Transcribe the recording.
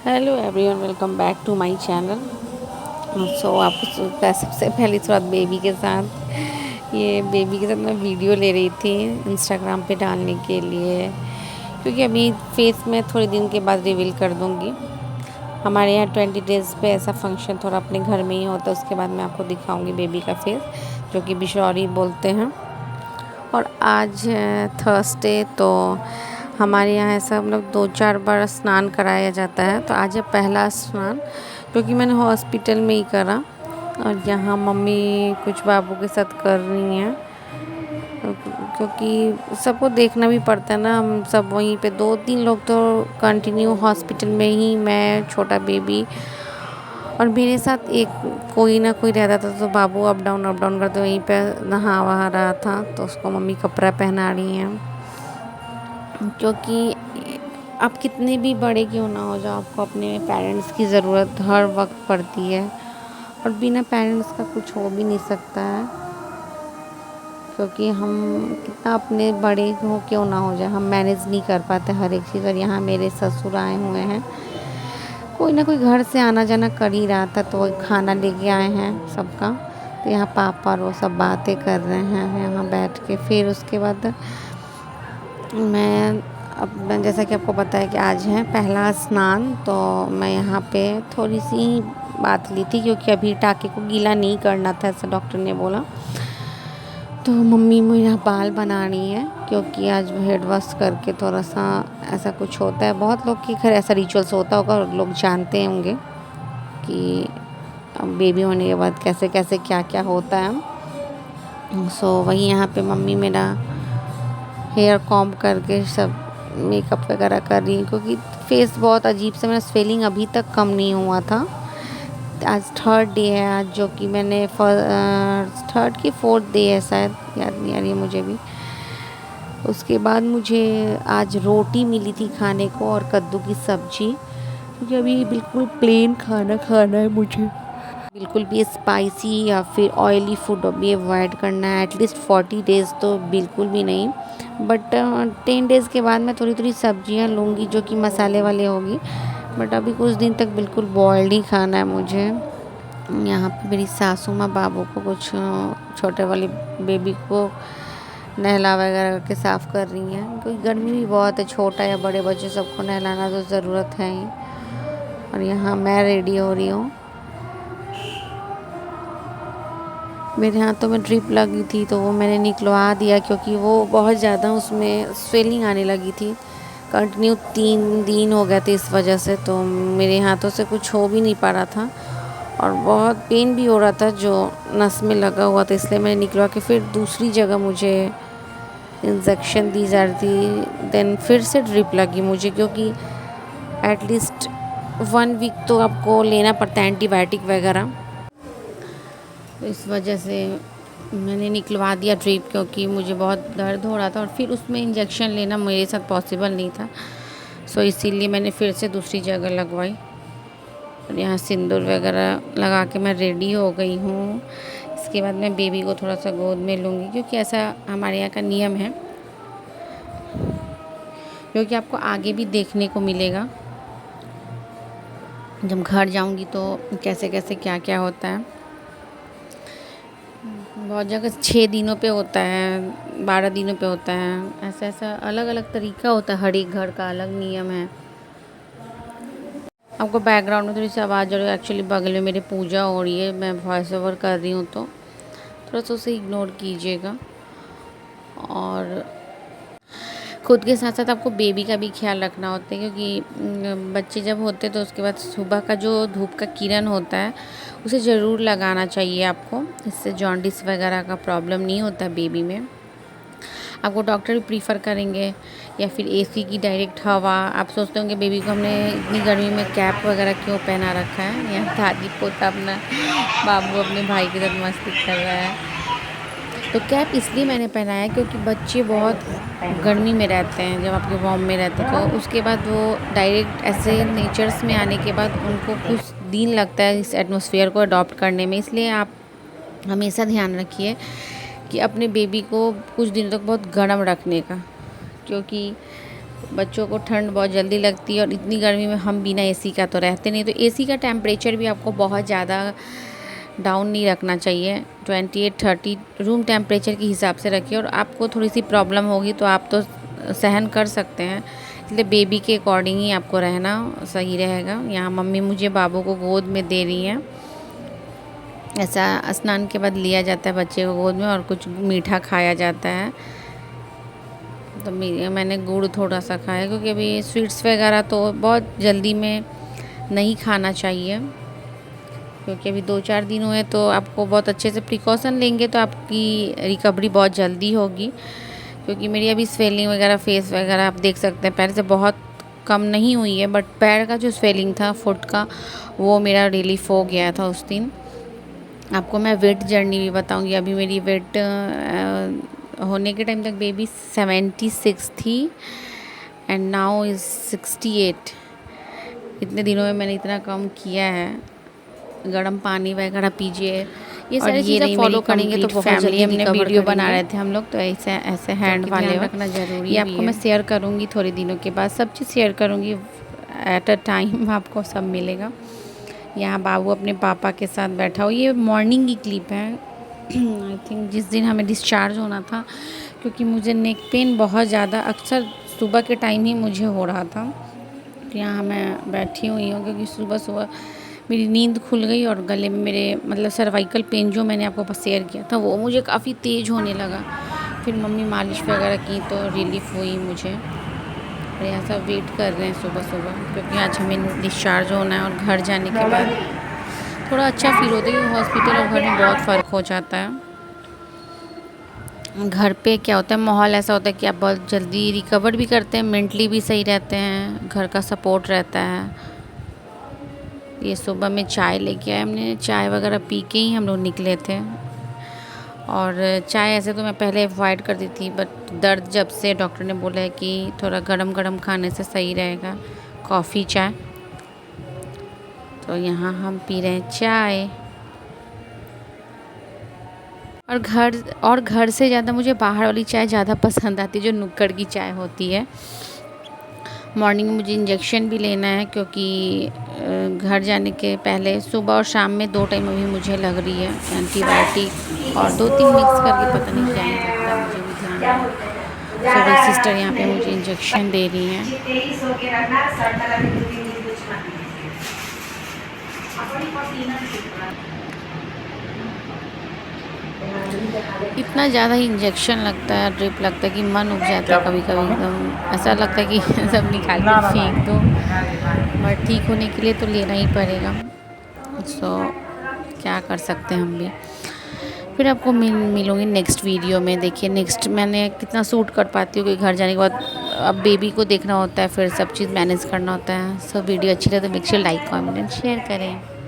Hello everyone, welcome back to my channel. आपको सबसे पहले थोड़ा बेबी के साथ मैं वीडियो ले रही थी इंस्टाग्राम पे डालने के लिए, क्योंकि अभी फेस मैं थोड़े दिन के बाद रिवील कर दूँगी। हमारे यहाँ 20 डेज़ पे ऐसा फंक्शन थोड़ा अपने घर में ही होता है। उसके बाद मैं आपको दिखाऊंगी बेबी का फेस, जो कि बिशौरी बोलते हैं। और आज है थर्सडे, तो हमारे यहाँ ऐसा मतलब 2-4 बार स्नान कराया जाता है। तो आज है पहला स्नान, क्योंकि मैंने हॉस्पिटल में ही करा। और यहाँ मम्मी कुछ बाबू के साथ कर रही हैं, क्योंकि सबको देखना भी पड़ता है ना। हम सब वहीं पे 2-3 लोग तो कंटिन्यू हॉस्पिटल में ही, मैं, छोटा बेबी और मेरे साथ एक कोई ना कोई रहता था। तो बाबू अप डाउन करते वहीं पे नहा वहा रहा था, तो उसको मम्मी कपड़ा पहना रही हैं। क्योंकि आप कितने भी बड़े क्यों ना हो जाओ, आपको अपने पेरेंट्स की ज़रूरत हर वक्त पड़ती है। और बिना पेरेंट्स का कुछ हो भी नहीं सकता है, क्योंकि हम कितना अपने बड़े हो क्यों ना हो जाए, हम मैनेज नहीं कर पाते हर एक चीज़। और यहाँ मेरे ससुर आए हुए हैं, कोई ना कोई घर से आना जाना कर ही रहा था, तो वो खाना लेके आए हैं सबका। तो यहाँ पापा और वो सब बातें कर रहे हैं यहाँ बैठ के। फिर उसके बाद मैं जैसा कि आपको पता है कि आज है पहला स्नान, तो मैं यहाँ पे थोड़ी सी बात ली थी, क्योंकि अभी टाँके को गीला नहीं करना था, ऐसा डॉक्टर ने बोला। तो मम्मी मेरा बाल बना रही है, क्योंकि आज हेड वॉश करके थोड़ा सा ऐसा कुछ होता है। बहुत लोग की खैर ऐसा रिचुअल्स होता होगा और लोग जानते होंगे कि बेबी होने के बाद कैसे कैसे क्या क्या होता है। वही यहाँ पे मम्मी मेरा हेयर कॉम्ब करके सब मेकअप वगैरह कर रही है, क्योंकि फेस बहुत अजीब से, मेरा स्वेलिंग अभी तक कम नहीं हुआ था। आज 3rd डे है आज, जो कि मैंने 3rd की 4th डे है शायद, याद नहीं आ रही है मुझे भी। उसके बाद मुझे आज रोटी मिली थी खाने को और कद्दू की सब्जी, क्योंकि अभी बिल्कुल प्लेन खाना खाना है मुझे। बिल्कुल भी स्पाइसी या फिर ऑयली फूड अभी अवॉइड करना है, एटलीस्ट 40 डेज़ तो बिल्कुल भी नहीं। बट 10 डेज़ के बाद मैं थोड़ी थोड़ी सब्जियां लूँगी, जो कि मसाले वाले होगी। बट अभी कुछ दिन तक बिल्कुल बॉयल्ड ही खाना है मुझे। यहाँ पे मेरी सासू माँ बाबू को कुछ छोटे वाले बेबी को नहला वगैरह करके साफ़ कर रही हैं, क्योंकि गर्मी भी बहुत है। छोटा या बड़े बच्चे सबको नहलाना तो ज़रूरत है ही। और यहाँ मैं रेडी हो रही हूँ। मेरे हाथों में ड्रिप लगी थी, तो वो मैंने निकलवा दिया, क्योंकि वो बहुत ज़्यादा उसमें स्वेलिंग आने लगी थी। कंटिन्यू 3 दिन हो गए थे इस वजह से, तो मेरे हाथों से कुछ हो भी नहीं पा रहा था और बहुत पेन भी हो रहा था जो नस में लगा हुआ था। इसलिए मैंने निकलवा के फिर दूसरी जगह मुझे इंजेक्शन दी जा रही थी, देन फिर से ड्रिप लगी मुझे, क्योंकि एटलीस्ट 1 वीक तो आपको लेना पड़ता है एंटीबायोटिक वगैरह। तो इस वजह से मैंने निकलवा दिया ड्रिप, क्योंकि मुझे बहुत दर्द हो रहा था और फिर उसमें इंजेक्शन लेना मेरे साथ पॉसिबल नहीं था। इसीलिए मैंने फिर से दूसरी जगह लगवाई। और यहाँ सिंदूर वगैरह लगा के मैं रेडी हो गई हूँ। इसके बाद मैं बेबी को थोड़ा सा गोद में लूँगी, क्योंकि ऐसा हमारे यहाँ का नियम है, क्योंकि आपको आगे भी देखने को मिलेगा जब घर जाऊँगी तो कैसे कैसे क्या क्या होता है। बहुत जगह 6 दिनों पे होता है, 12 दिनों पे होता है, ऐसा ऐसा अलग अलग तरीका होता है, हर एक घर का अलग नियम है। आपको बैकग्राउंड में थोड़ी सी आवाज़ आ रही है, एक्चुअली बगल में मेरी पूजा हो रही है, मैं वॉइस ओवर कर रही हूँ, तो थोड़ा सा उसे इग्नोर कीजिएगा। और खुद के साथ साथ आपको बेबी का भी ख्याल रखना होता है, क्योंकि बच्चे जब होते हैं तो उसके बाद सुबह का जो धूप का किरण होता है उसे ज़रूर लगाना चाहिए आपको। इससे जॉन्डिस वगैरह का प्रॉब्लम नहीं होता बेबी में। आपको डॉक्टर भी प्रीफर करेंगे, या फिर एसी की डायरेक्ट हवा। आप सोचते होंगे बेबी को हमने इतनी गर्मी में कैप वगैरह क्यों पहना रखा है। यहाँ दादी पोता अपना बाबू अपने भाई के साथ मस्ती कर रहा है। तो कैप इसलिए मैंने पहनाया क्योंकि बच्चे बहुत गर्मी में रहते हैं, जब आपके वॉर्म में रहते हैं, तो उसके बाद वो डायरेक्ट ऐसे नेचर्स में आने के बाद उनको कुछ दिन लगता है इस एटमॉस्फेयर को अडॉप्ट करने में। इसलिए आप हमेशा ध्यान रखिए कि अपने बेबी को कुछ दिनों तक बहुत गर्म रखने का, क्योंकि बच्चों को ठंड बहुत जल्दी लगती है और इतनी गर्मी में हम बिना एसी का तो रहते नहीं। तो एसी का टेम्परेचर भी आपको बहुत ज़्यादा डाउन नहीं रखना चाहिए, 28-30 रूम टेम्परेचर के हिसाब से रखिए। और आपको थोड़ी सी प्रॉब्लम होगी तो आप तो सहन कर सकते हैं, इसलिए बेबी के अकॉर्डिंग ही आपको रहना सही रहेगा। यहाँ मम्मी मुझे बाबू को गोद में दे रही हैं। ऐसा स्नान के बाद लिया जाता है बच्चे को गोद में और कुछ मीठा खाया जाता है। तो मैंने गुड़ थोड़ा सा खाया, क्योंकि अभी स्वीट्स वगैरह तो बहुत जल्दी में नहीं खाना चाहिए, क्योंकि अभी 2-4 दिन हुए। तो आपको बहुत अच्छे से प्रिकॉशन लेंगे तो आपकी रिकवरी बहुत जल्दी होगी। क्योंकि मेरी अभी स्वेलिंग वगैरह फेस वगैरह आप देख सकते हैं पहले से बहुत कम नहीं हुई है, बट पैर का जो स्वेलिंग था फुट का वो मेरा रिलीफ हो गया था उस दिन। आपको मैं वेट जर्नी भी बताऊंगी। अभी मेरी वेट होने के टाइम तक बेबी 76 थी एंड नाउ इज़ 68। इतने दिनों में मैंने इतना कम किया है। गर्म पानी वगैरह पीजिए, ये सारी चीज़ें फॉलो करेंगे तो बहुत जल्दी हमने वीडियो बना रहे थे हम लोग। तो ऐसे ऐसे हैंड वाले रखना ज़रूरी है। ये आपको मैं शेयर करूँगी थोड़े दिनों के बाद, सब चीज़ शेयर करूँगी एट अ टाइम, आपको सब मिलेगा। यहाँ बाबू अपने पापा के साथ बैठा हो। ये मॉर्निंग की क्लिप है आई थिंक, जिस दिन हमें डिस्चार्ज होना था, क्योंकि मुझे नेक पेन बहुत ज़्यादा अक्सर सुबह के टाइम ही मुझे हो रहा था। तो यहाँ मैं बैठी हुई हूँ, क्योंकि सुबह सुबह मेरी नींद खुल गई और गले में मेरे मतलब सर्वाइकल पेन जो मैंने आपको शेयर किया था वो मुझे काफ़ी तेज़ होने लगा। फिर मम्मी मालिश वगैरह की तो रिलीफ़ हुई मुझे। और यहाँ सब वेट कर रहे हैं सुबह सुबह, क्योंकि आज हमें डिस्चार्ज होना है। और घर जाने के बाद थोड़ा अच्छा फील होता है, क्योंकि हॉस्पिटल और घर में बहुत फ़र्क हो जाता है। घर पे क्या होता है, माहौल ऐसा होता है कि आप बहुत जल्दी रिकवर भी करते हैं, मेंटली भी सही रहते हैं, घर का सपोर्ट रहता है। ये सुबह में चाय लेके आए हमने, चाय वगैरह पी के ही हम लोग निकले थे। और चाय ऐसे तो मैं पहले अवॉइड करती थी, बट दर्द जब से डॉक्टर ने बोला है कि थोड़ा गरम गरम खाने से सही रहेगा, कॉफ़ी चाय, तो यहाँ हम पी रहे हैं चाय। और घर से ज़्यादा मुझे बाहर वाली चाय ज़्यादा पसंद आती है, जो नुक्कड़ की चाय होती है। मॉर्निंग में मुझे इंजेक्शन भी लेना है, क्योंकि घर जाने के पहले सुबह और शाम में 2 टाइम अभी मुझे लग रही है एंटीबायोटिक, और 2-3 मिक्स करके पता नहीं क्या नहीं लगता, मुझे भी ध्यान है। सभी सिस्टर यहाँ पे मुझे इंजेक्शन दे रही हैं। इतना ज़्यादा ही इंजेक्शन लगता है, ड्रिप लगता है कि मन उब जाता है कभी कभी, एकदम ऐसा लगता है कि सब निकाल के फेंक दो। बट ठीक होने के लिए तो लेना ही पड़ेगा, सो क्या कर सकते हैं हम भी। फिर आपको मिलूँगी नेक्स्ट वीडियो में। देखिए नेक्स्ट मैंने कितना सूट कर पाती हूँ, कि घर जाने के बाद अब बेबी को देखना होता है, फिर सब चीज़ मैनेज करना होता है। सब वीडियो अच्छी लगे तो make sure like comment and share करें।